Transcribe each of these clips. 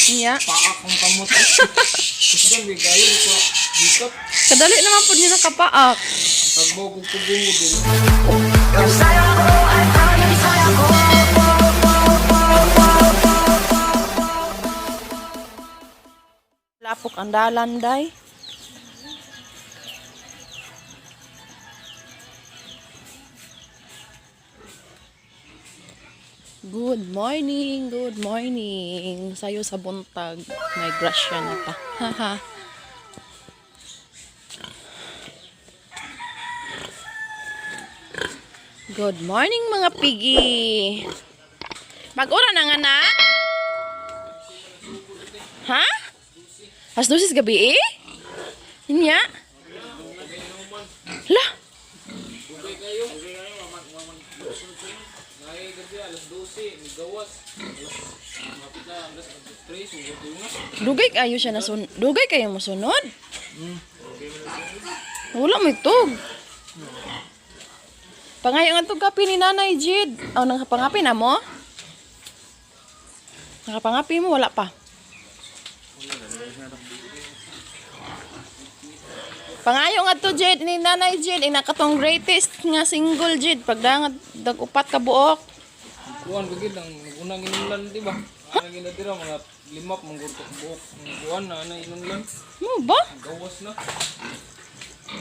Iya. Paak ang kamot. Kasi may kayo dito. Dito. Kadali naman po niya nakapaak. Tagbaw kong kugungo din. Lapok ang dalan, day. Good morning. Sayo sa buntag. May grasya na ta. Haha. Good morning mga pigi. Mag-ura na nga na? Ha? As dosis gabi eh? Inya? Lah? Dugay kayo siya nasunod. Dugay kayo masunod? Wala mo itog. Pangayo nga itog kapi ni Nanay Jid. O, nakapangapi na mo? Nakapangapi mo? Wala pa. Pangayo nga to Jid ni Nanay Jid. Inakatong greatest nga single Jid. Pagdangat dag-upat ka buok. Kuhan bagid ang unang inulan, di ba? Ang ginatira mga limak manggurtok buok. Kuhan na inulan. Mo ba? Gawas na.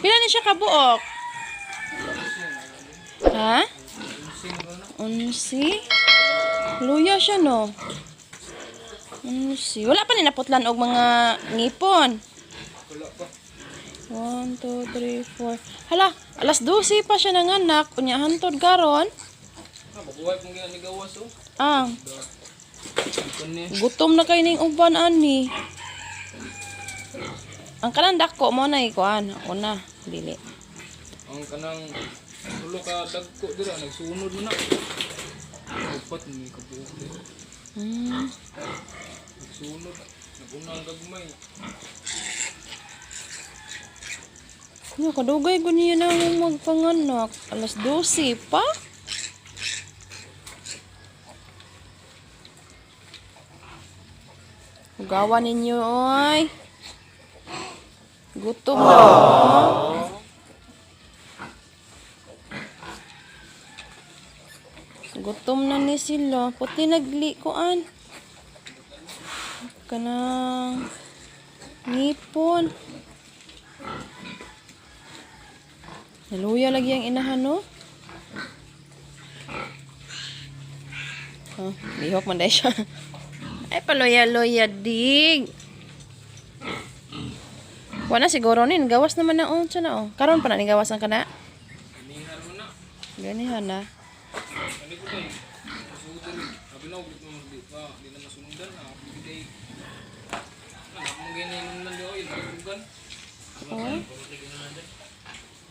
Pila ni siya ka buok? Ha? Unsi? Luya siya no? Unsi. Wala pa ni naputlan og mga ngipon. Wala pa. 1, 2, 3, 4. Hala, alas 12 pa siya nanganak. Unya hantod karon. Mabuhay kung ni gawas oh. Ah, Ikon ni. gutom na kay ning uban ani. Ang kanang dako mo na ikuan. Ako na, dili. Ang kanang tulo ka dagko dira nagsunod na. Upat ni kabuok dira. Nagsunod. Nagunang gagmay. Ano, kadugay ko niya na magpanganak. Alas 12 pa? Hugawan ninyo, oy. Gutom na ako. Gutom na ni sila. Puti naglikuan. Kanang ngipon. Naluya lagi ang inahan, no? Oh, lihok man dahil siya. Ay, paluya-luya, dig. Wala siguro nin. Gawas naman na, oh. Siya na, oh. Karon pa na ni gawasan ka na? Ganihan mo na. Ganihan na. Kani ko kay. Sudan. Sabi na ulit mo di pa. Di na masundan na. Bigay. Anak mo ganyan lang di oy. Sudan. Oh.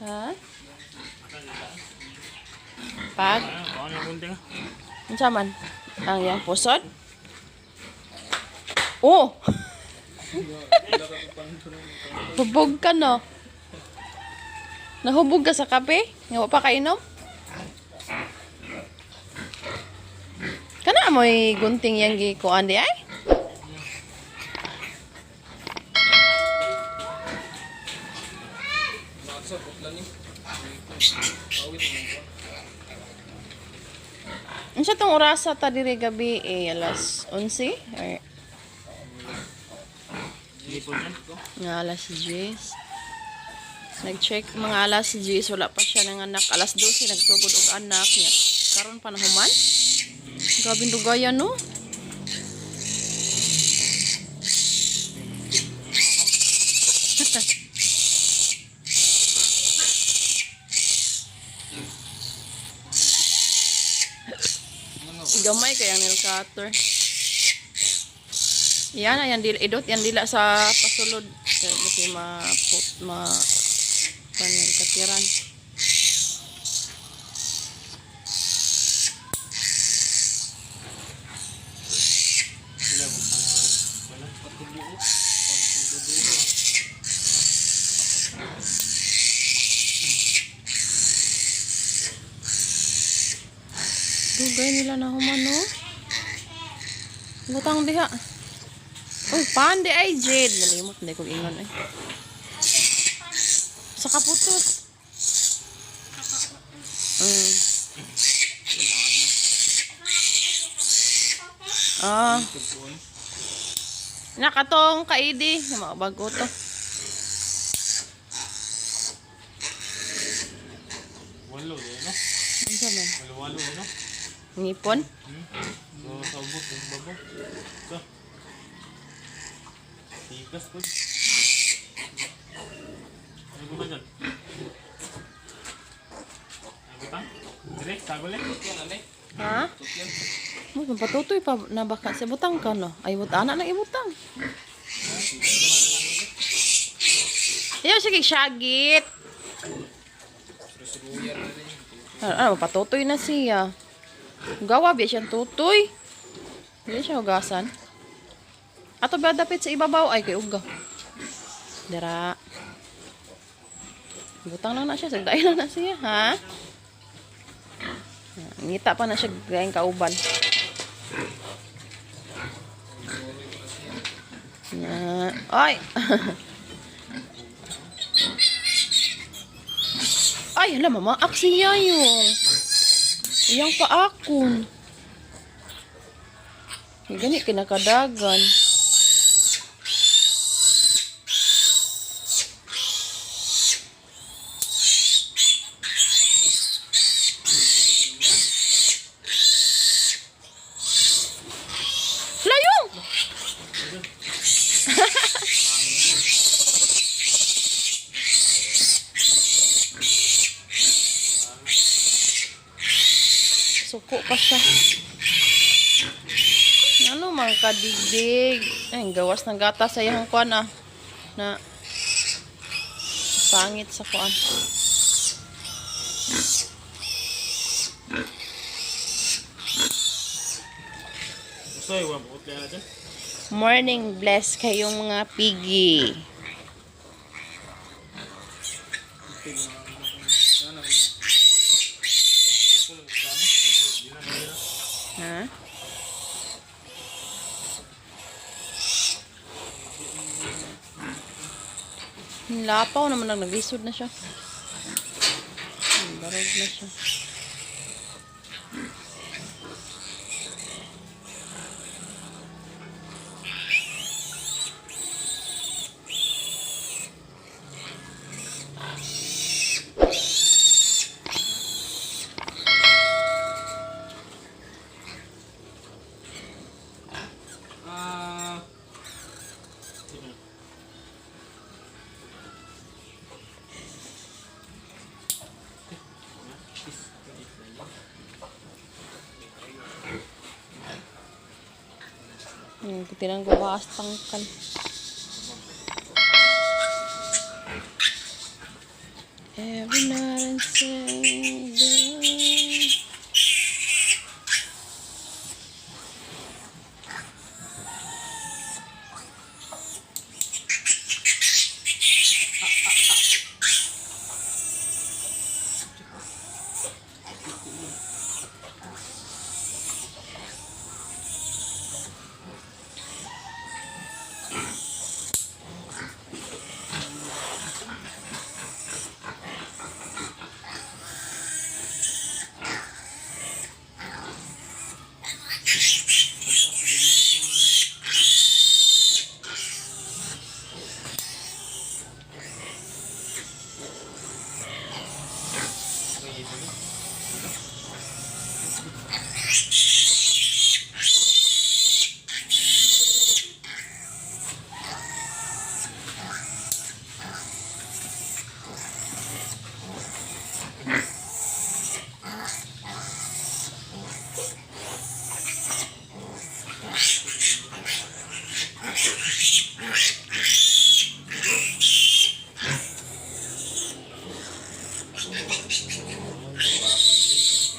Ha? Pag? Ano kunting? Ang saman? Ang yang pusod? Oh! Hubog ka, no? Nahubog ka sa kape? Nga wa pa kainom? Kana mo'y gunting yang gikuan di ay? Nakasap lang ni. Awit mo. Ano siya tong orasa ta diri gabi eh, alas 11? Or nga alas 10. Nag-check mga alas 10, wala pa siya ng anak. Alas 12, nagsugod og anak niya. Karon pa nahuman. Grabe dugayan, no? Gamay kayang nail cutter. Yan, yan idot yan dila sa pasulod kasi panel katiran. Dugay nila na humano. Butang diha. Oh, pande ay Jade. Nalimot, hindi ko ingon eh. Sa kaputos. Ah. Tugtuon. Nakatong kaidi. Mga bago to. Walo eh, no? Ano sa man? Walo-walo eh, no? Ngipon? So, sa ubot, yung babo. So, tigas po. Ano ba dyan? Ano ba? Dire, tagol eh. Yan, ano eh? Ha? Yan. Mo patutoy pa na baka sa butang ka no. Ay butana na ibutang. Iyo sige syagit. Surusuruyan na rin. Patutoy na siya. Gawa biya siyang tutoy. Hindi siya hugasan. Ato ba dapit sa ibabaw ay kay uga. Dara. Butang na siya, sagday na siya, ha? Ngita pa na siya gayang kauban. Ay! Ay, hala, mama, aksiya yung. Iyang paakon. Gani, kinakadagan. Layong! Suko pa siya. Ano mga kadigdig. Ay, gawas ng gata sa iyang kuan ah. Na pangit sa kuan. Gusto yung wabot kaya dyan? Morning bless kayong mga piggy. Ha? Lapaw naman lang naglisod na siya. Barog na siya. Kitirang gawas tangkan. Every night and day.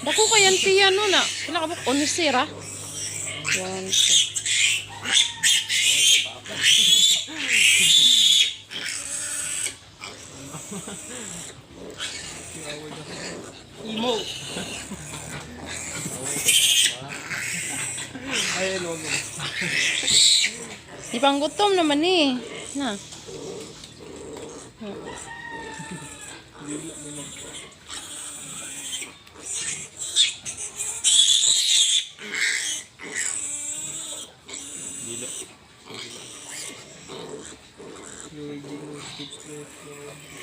Dako kayan tiyan no na. Pila ka ba? Onisira? 1, 2. Imo! Ay, luwag mo. Di pang gutom naman ni. Na. Dila.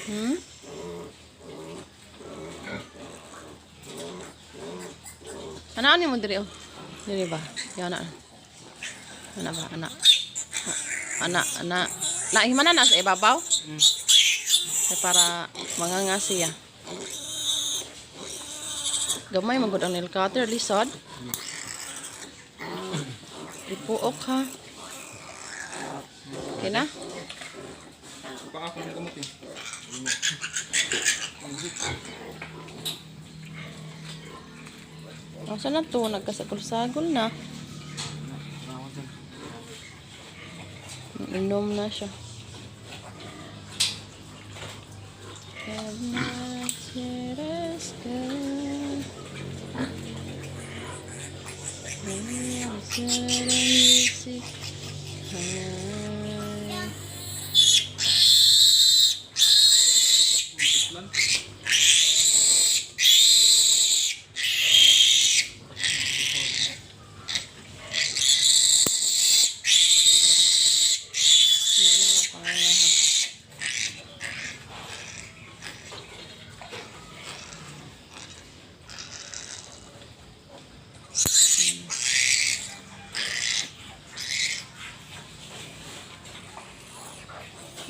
Hmm? Anak ni mo diri oh. Diri ba? Yan anak. Anak ba? Anak. Anak. Nahimana na sa ibabaw? Kaya para manganga siya. Gamay magod ang nail cutter, lisod. Ipuok ha. Okay na? Pa ako na gamot eh. Asa na to? Nagkasagol-sagol na. Inom na siya.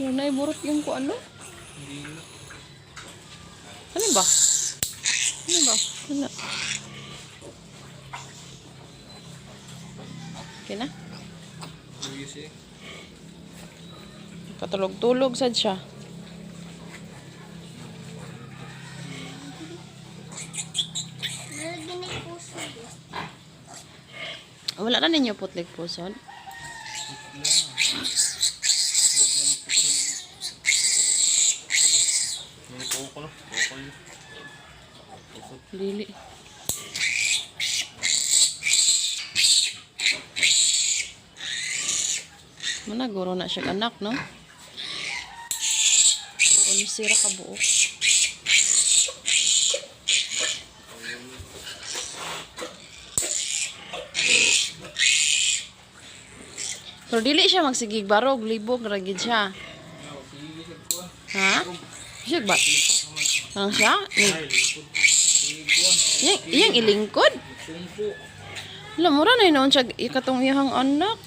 Yan na iburot yung ko ano? Ano ba? Ano ba? Ano? Okay na? Luyos eh. Katulog-tulog sad siya. Wala na ninyo putlik pusod. Dili. Managuro na siya anak, no? Unisira ka buok. Pero dili siya magsigig barog, libog, ragid siya. Ha? Siya ba? Ano siya? Iyang ilingkod? Alam mo na yun siya ikatong iyang anak.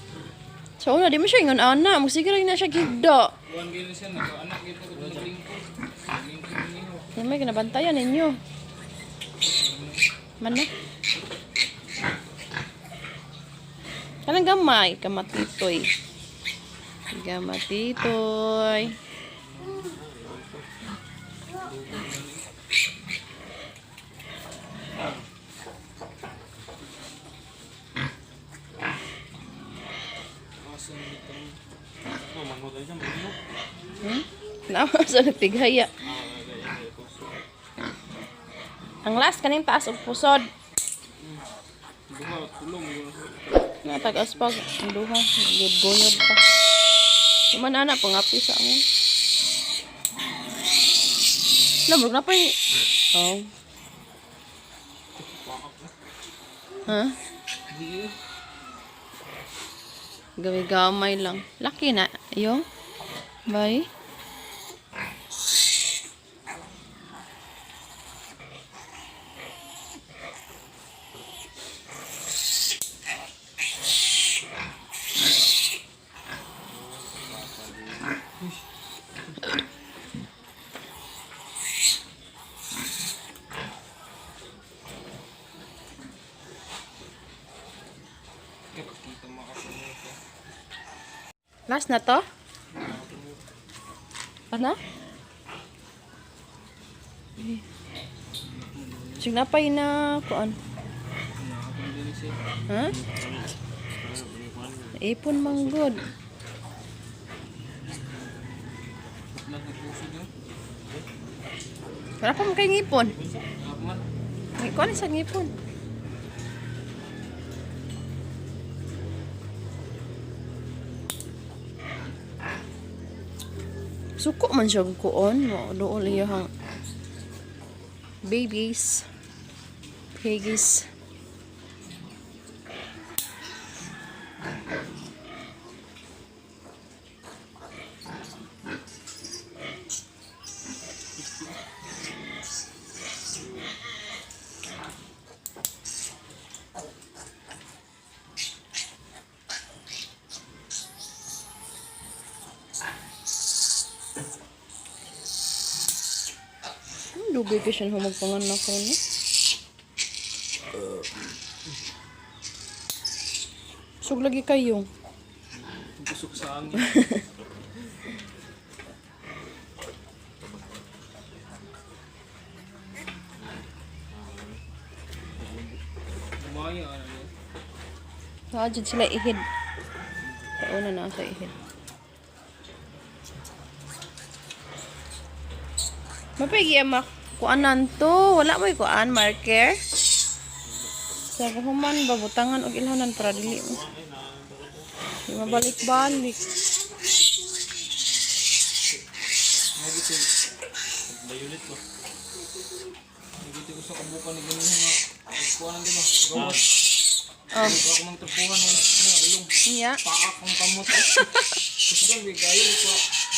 So, di mo siya yung anak. Magsigig na siya gigda. Buwan gini siya, nag-anak gito ko naglingkod. Naglingkod niyo. Yan may kinabantayan ninyo. Mana? Kanang gamay, kamatitoy. Kamatitoy. Nawa sa nagtighaya. Ang last kaning taas og pusod. Duha, tulong yun. Natag aspag ang duha, gud-guyod pa. Kuman ana pangapi sa amon. Lamog na pa ni. Oh. Ha? Gawi-gamay lang. Laki na. Yung. Bye. Kita mo kasi nito. Last na to? Ano? Signapay na kuan. Nakakapon din siya. Ha? Ipon manggod. Lang ang puso niya. Wala pa mo kay ngipon. Nakapman. Kuan sa ngipon. Suko man siya kuon. Doon iyahang babies. Piggies. Dugay ka siya magpanganak ko no? Sug lagi kayo. Pusok sa angin. Umaya, ano yun? Nakadyan sila ihid. Tauna na sa ihid. Mapigi amak. Kuanan to. Wala mo kuan marker. Sa kahuman babutangan og ilhanan para dili mo. Di mabalik-balik. Bayulit ko. Nagiti ko sa kabukan ni ganun nga. Kuanan di ba? Gawas. Oh, Ako mang tapuhan ng ilong. iya. Paak ang kamot. Kasi doon, kayo,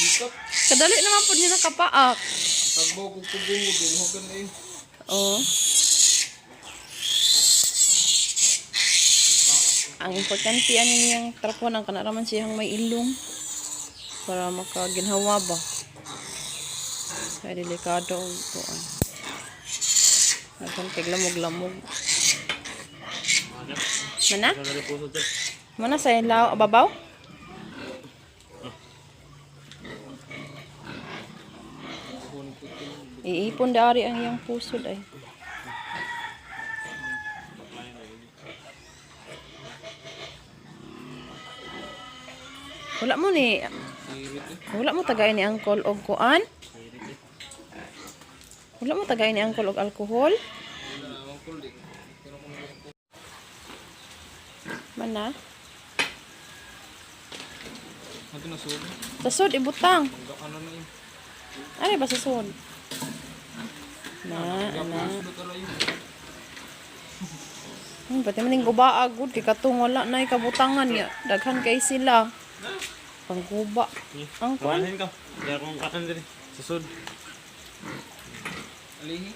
dikap. Kadali naman po niya nakapaak. Tagbaw ko kubungo, dulhogan na yun. Oh. Ang importante ano niyang trapuan ang kanaraman siyang may ilong para makaginhawa ba. Kaya delikado ang kuan. Nagkan tiglamog-lamog. Mana? Mana sa ilaw babaw? Iipon dari ang iyang pusod ay. Wala mo ni wala mo tagay ni angkol og kuan? Wala mo tagay ni angkol og alcohol? Mana? Ito na suod. Sasod ibutang. Ano na yun? Ano ba sasod? Na, ana. Pati maning guba agud kay katong wala na ikabutangan ya. Daghan kay sila. Pangguba. Ang kuan. Kuhanin ka. Kaya kung katan din. Susod. Alihi.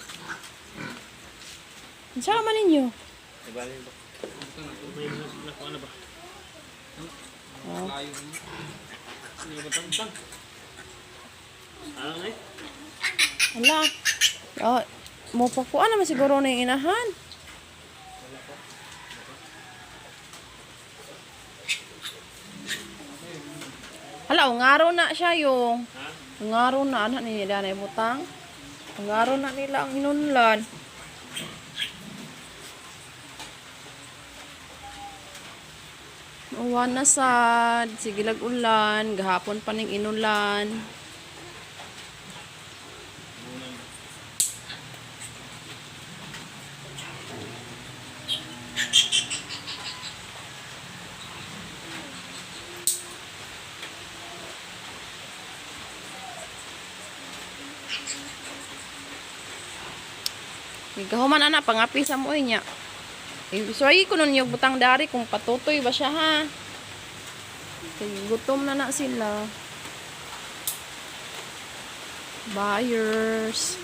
Sama ninyo. Ibalin ba? May nakuha na ba? Oh. Layo mo. Hindi ba tang-tang? Ano na eh? Ala. Oh, mo pa kuan naman siguro na yung inahan. Hala, ungaro na siya yung. Ungaro na anak ni Danay Butang. Ungaro na nila ang inunlan. Uwan na sad, sige lag-ulan, gahapon pa ning inulan. Gahuman anak, pangapi sa mo niya. Sorry ko nun yung butang dari kung patutoy ba siya ha. Gutom na sila. Buyers.